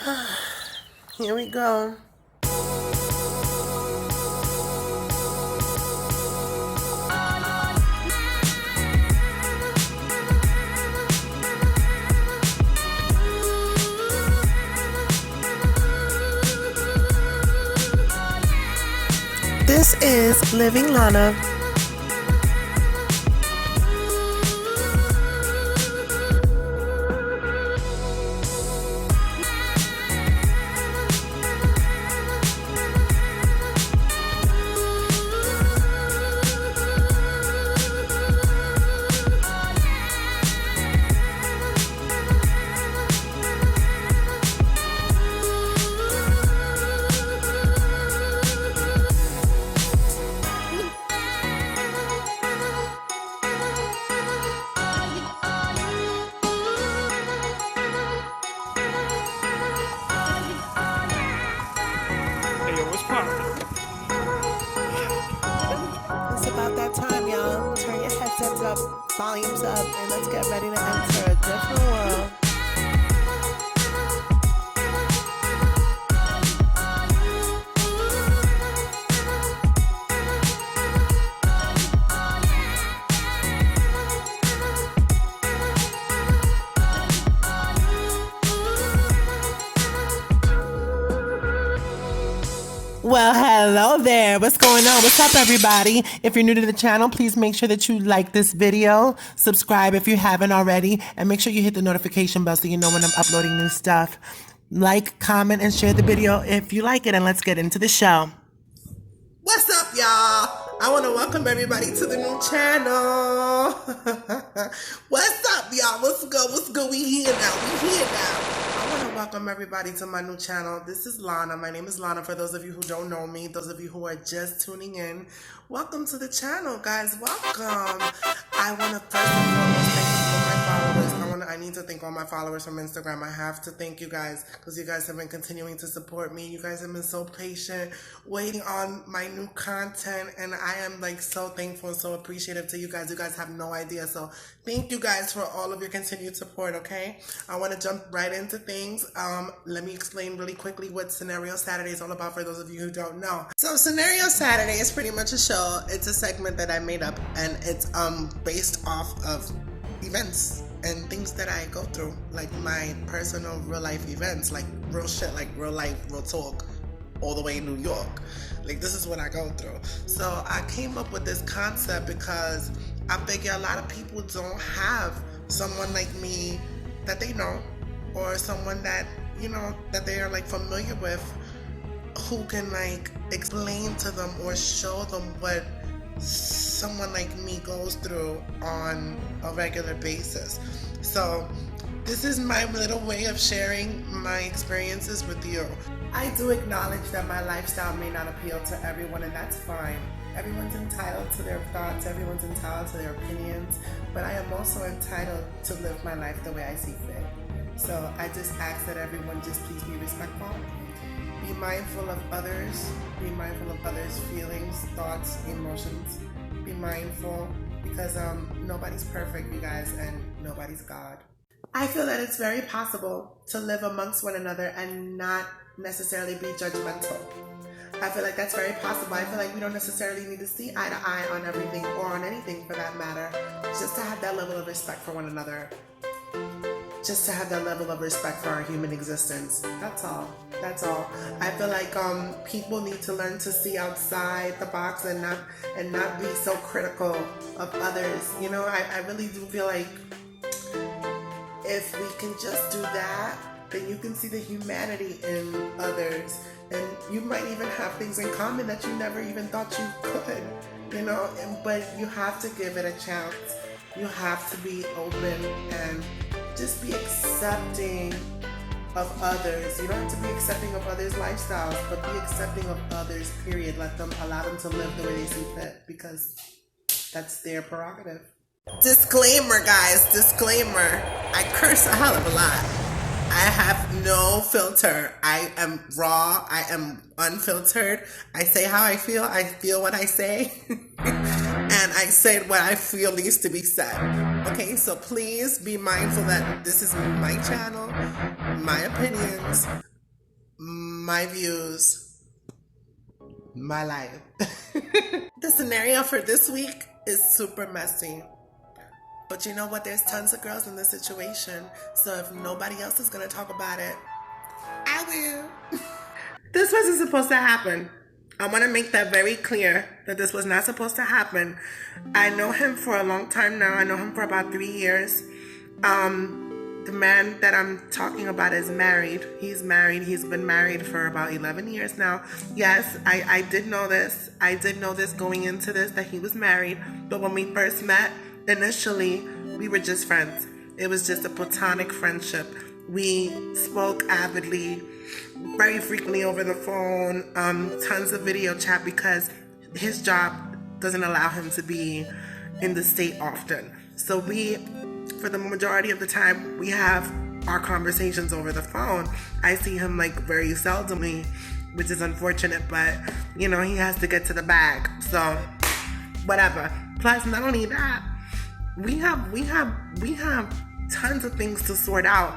Here we go. This is Living Lana. It's about that time, y'all. Turn your headsets up, volumes up, and let's get ready to enter a different world. Well, hello there. What's going on? What's up, everybody? If you're new to the channel, please make sure that you like this video, subscribe if you haven't already, and make sure you hit the notification bell so you know when I'm uploading new stuff. Like, comment, and share the video if you like it, and let's get into the show. What's up, y'all? I want to welcome everybody to the new channel. What's up, y'all? What's good? What's good? We here now. I want to welcome everybody to my new channel. This is Lana. My name is Lana. For those of you who don't know me, those of you who are just tuning in, welcome to the channel, guys. Welcome. I want to first and foremost thank you for my followers. I need to thank all my followers from Instagram. I have to thank you guys because you guys have been continuing to support me. You guys have been so patient, waiting on my new content, and I am like so thankful and so appreciative to you guys. You guys have no idea. So thank you guys for all of your continued support, okay? I want to jump right into things. Let me explain really quickly what Scenario Saturday is all about for those of you who don't know. So Scenario Saturday is pretty much a show. It's a segment that I made up, and it's based off of events and things that I go through, like my personal real life events, like real shit, like real life, real talk, all the way in New York. Like, this is what I go through. So I came up with this concept because I figure a lot of people don't have someone like me that they know, or someone that, you know, that they are like familiar with, who can like explain to them or show them what someone like me goes through on a regular basis. So this is my little way of sharing my experiences with you. I do acknowledge that my lifestyle may not appeal to everyone, and that's fine. Everyone's entitled to their thoughts, everyone's entitled to their opinions, but I am also entitled to live my life the way I see fit. So I just ask that everyone just please be respectful. Be mindful of others. Be mindful of others' feelings, thoughts, emotions. Be mindful because nobody's perfect, you guys, and nobody's God. I feel that it's very possible to live amongst one another and not necessarily be judgmental. I feel like that's very possible. I feel like we don't necessarily need to see eye to eye on everything, or on anything for that matter, just to have that level of respect for one another. Just to have that level of respect for our human existence. That's all. That's all. I feel like people need to learn to see outside the box and not be so critical of others. You know, I really do feel like if we can just do that, then you can see the humanity in others, and you might even have things in common that you never even thought you could. You know, but you have to give it a chance. You have to be open and just be accepting of others. You don't have to be accepting of others' lifestyles, but be accepting of others, period. Allow them to live the way they see fit, because that's their prerogative. Disclaimer, guys, disclaimer. I curse a hell of a lot. I have no filter. I am raw. I am unfiltered. I say how I feel what I say. And I said what I feel needs to be said. Okay, so please be mindful that this is my channel, my opinions, my views, my life. The scenario for this week is super messy. But you know what? There's tons of girls in this situation. So if nobody else is going to talk about it, I will. This wasn't supposed to happen. I want to make that very clear that this was not supposed to happen. I know him for a long time now. I know him for about 3 years. The man that I'm talking about is married. He's married. He's been married for about 11 years now. Yes, I did know this. I did know this going into this, that he was married. But when we first met, initially, we were just friends. It was just a platonic friendship. We spoke avidly, very frequently over the phone, tons of video chat because his job doesn't allow him to be in the state often. So we, for the majority of the time, we have our conversations over the phone. I see him like very seldomly, which is unfortunate, but you know, he has to get to the bag. So whatever. Plus, not only that, we have tons of things to sort out.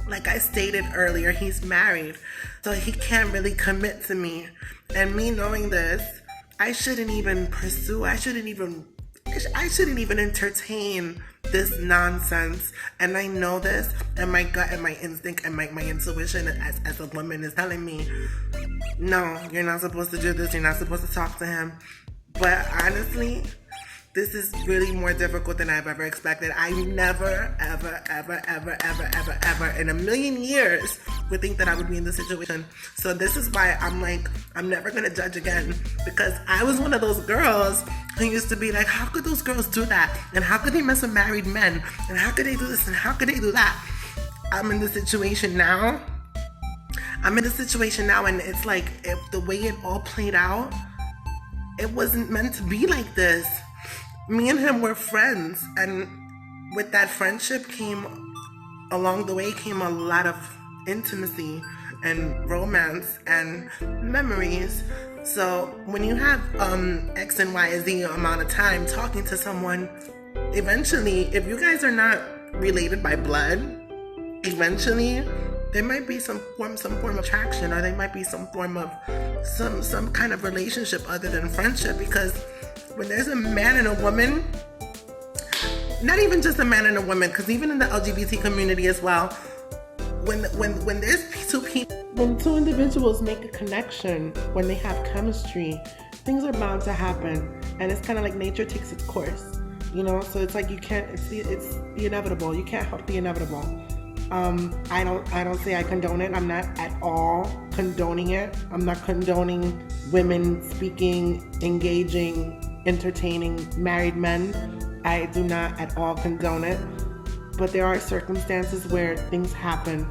Like I stated earlier, he's married, so he can't really commit to me. And me knowing this, I shouldn't even pursue, I shouldn't even entertain this nonsense. And I know this, and my gut and my instinct and my intuition as a woman is telling me, no, you're not supposed to do this, you're not supposed to talk to him. But honestly, this is really more difficult than I've ever expected. I never, ever in a million years would think that I would be in this situation. So this is why I'm like, I'm never going to judge again. Because I was one of those girls who used to be like, how could those girls do that? And how could they mess with married men? And how could they do this? And how could they do that? I'm in this situation now. And it's like, if the way it all played out, it wasn't meant to be like this. Me and him were friends, and with that friendship along the way came a lot of intimacy and romance and memories. So when you have X and Y, Z amount of time talking to someone, eventually, if you guys are not related by blood, eventually there might be some form of attraction, or there might be some form of some kind of relationship other than friendship. Because when there's a man and a woman, not even just a man and a woman, because even in the LGBT community as well, when there's two people, when two individuals make a connection, when they have chemistry, things are bound to happen. And it's kind of like nature takes its course, you know. So it's like it's the inevitable. You can't help the inevitable. I don't say I condone it. I'm not at all condoning it. I'm not condoning women speaking, engaging, entertaining married men. I do not at all condone it. But there are circumstances where things happen.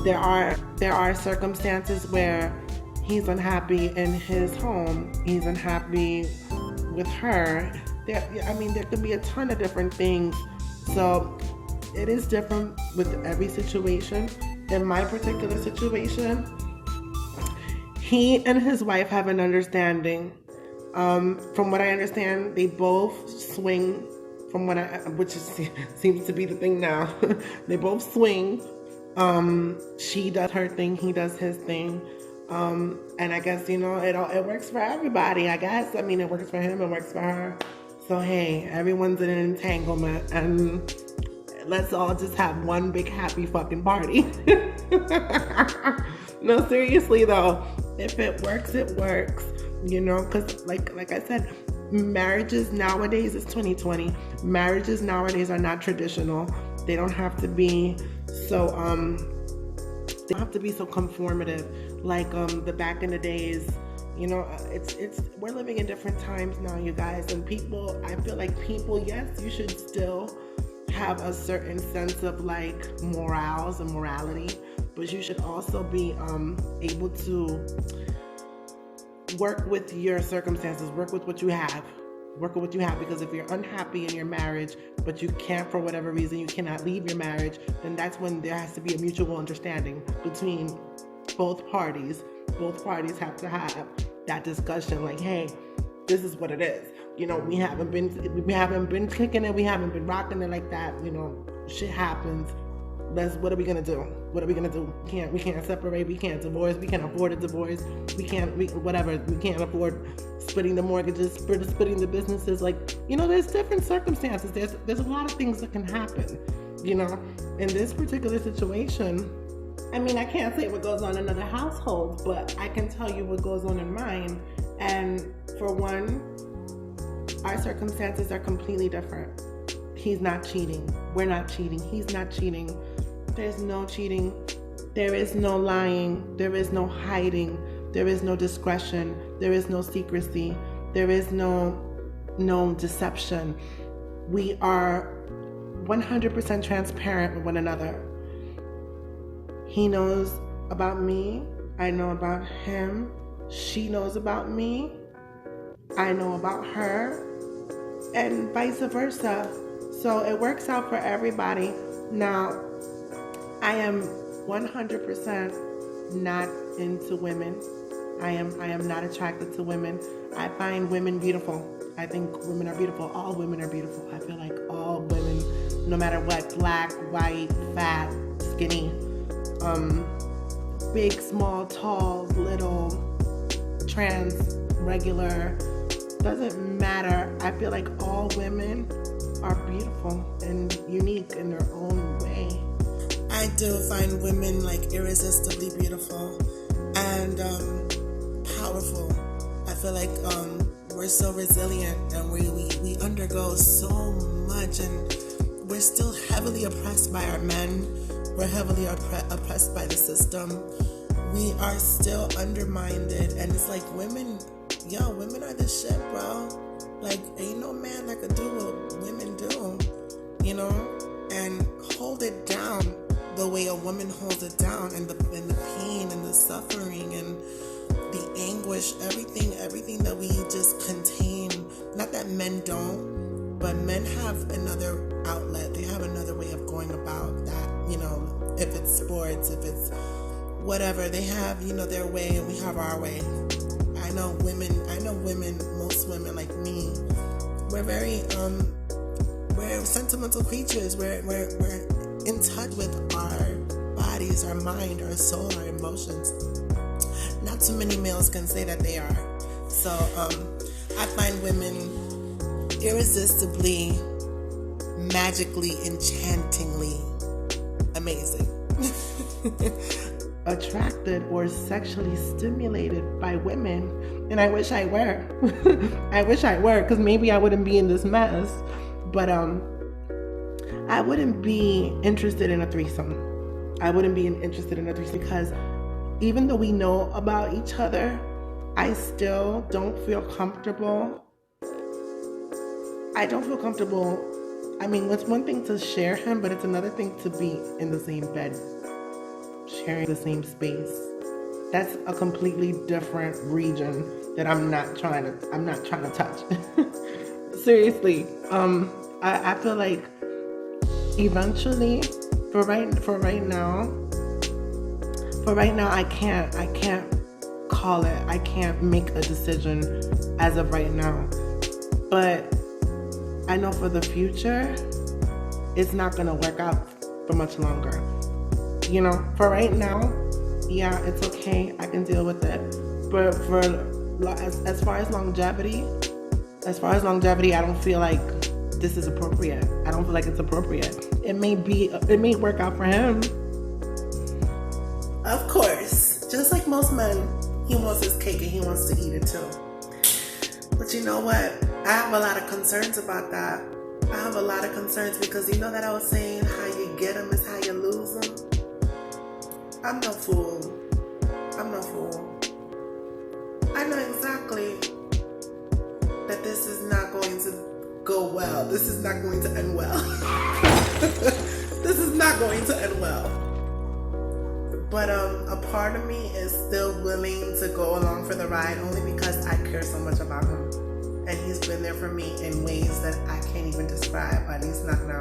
There are circumstances where he's unhappy in his home. He's unhappy with her. There could be a ton of different things. So it is different with every situation. In my particular situation, he and his wife have an understanding. From what I understand, they both swing. Seems to be the thing now. They both swing. She does her thing, he does his thing. And I guess, you know, it works for everybody, I guess. I mean, it works for him, it works for her. So hey, everyone's in an entanglement, and let's all just have one big happy fucking party. No, seriously though, if it works, it works. You know, because like I said, marriages nowadays, it's 2020. Marriages nowadays are not traditional. They don't have to be so conformative like the back in the days. You know, we're living in different times now, you guys, and I feel like people, yes, you should still have a certain sense of like morals and morality, but you should also be able to work with your circumstances, work with what you have, because if you're unhappy in your marriage, but you can't, for whatever reason, you cannot leave your marriage, then that's when there has to be a mutual understanding between both parties. Both parties have to have that discussion, like, hey, this is what it is. You know, we haven't been kicking it, we haven't been rocking it like that. You know, shit happens. What are we gonna do? What are we gonna do? We can't separate. We can't divorce. We can't afford a divorce. We can't afford splitting the mortgages, splitting the businesses. Like, there's different circumstances. There's a lot of things that can happen. In this particular situation, I mean, I can't say what goes on in other households, but I can tell you what goes on in mine. And for one, our circumstances are completely different. He's not cheating. We're not cheating. He's not cheating. There's no cheating. There is no lying. There is no hiding. There is no discretion. There is no secrecy. There is no deception. We are 100% transparent with one another. He knows about me. I know about him. She knows about me. I know about her. And vice versa. So it works out for everybody. Now, I am 100% not into women. I am not attracted to women. I find women beautiful. I think women are beautiful. All women are beautiful. I feel like all women, no matter what, black, white, fat, skinny, big, small, tall, little, trans, regular, doesn't matter. I feel like all women are beautiful and unique in their own way. I do find women like irresistibly beautiful and powerful. I feel like we're so resilient and we undergo so much, and we're still heavily oppressed by our men. We're heavily oppressed by the system. We are still undermined, and it's like women are the shit, bro. Like, ain't no man that could do what women do, and hold it down the way a woman holds it down, and the pain and the suffering and the anguish, everything that we just contain. Not that men don't, but men have another outlet. They have another way of going about that, if it's sports, if it's whatever, they have, their way and we have our way. I know women, most women like me, we're very, we're sentimental creatures. We're in touch with our bodies, our mind, our soul, our emotions. Not too many males can say that they are. So, I find women irresistibly, magically, enchantingly amazing. Attracted or sexually stimulated by women, and I wish I were. I wish I were, because maybe I wouldn't be in this mess. But I wouldn't be interested in a threesome. I wouldn't be interested in a threesome because even though we know about each other, I still don't feel comfortable. I don't feel comfortable. I mean, it's one thing to share him, but it's another thing to be in the same bed, sharing the same space. That's a completely different region that I'm not trying to touch. Seriously, I feel like eventually, for right now, I can't call it. I can't make a decision as of right now. But I know for the future, it's not gonna work out for much longer. For right now, yeah, it's okay. I can deal with it. But as far as longevity, I don't feel like this is appropriate. I don't feel like it's appropriate. It may work out for him. Of course, just like most men, he wants his cake and he wants to eat it too. But you know what? I have a lot of concerns about that. I have a lot of concerns because that I was saying how you get them is how you lose them. I'm no fool. I know exactly that this is not going to go well. This is not going to end well. This is not going to end well. But a part of me is still willing to go along for the ride only because I care so much about him. And he's been there for me in ways that I can't even describe, at least not now.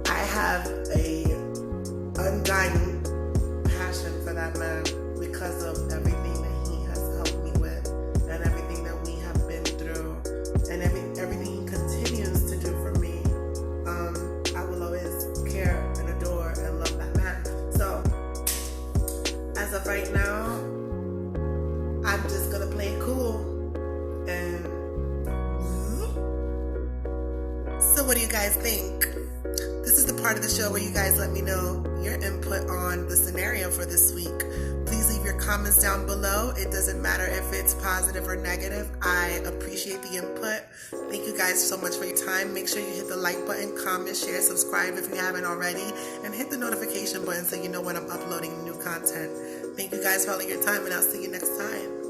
I have a undying passion for that man because of everything that he has helped me with and everything that we have been through and everything he continues to do for me. I will always care and adore and right now, I'm just gonna play it cool. And so what do you guys think? This is the part of the show where you guys let me know your input on the scenario for this week. Please leave your comments down below. It doesn't matter if it's positive or negative. I appreciate the input. Thank you guys so much for your time. Make sure you hit the like button, comment, share, subscribe if you haven't already, and hit the notification button so you know when I'm uploading new content. Thank you guys for all of your time, and I'll see you next time.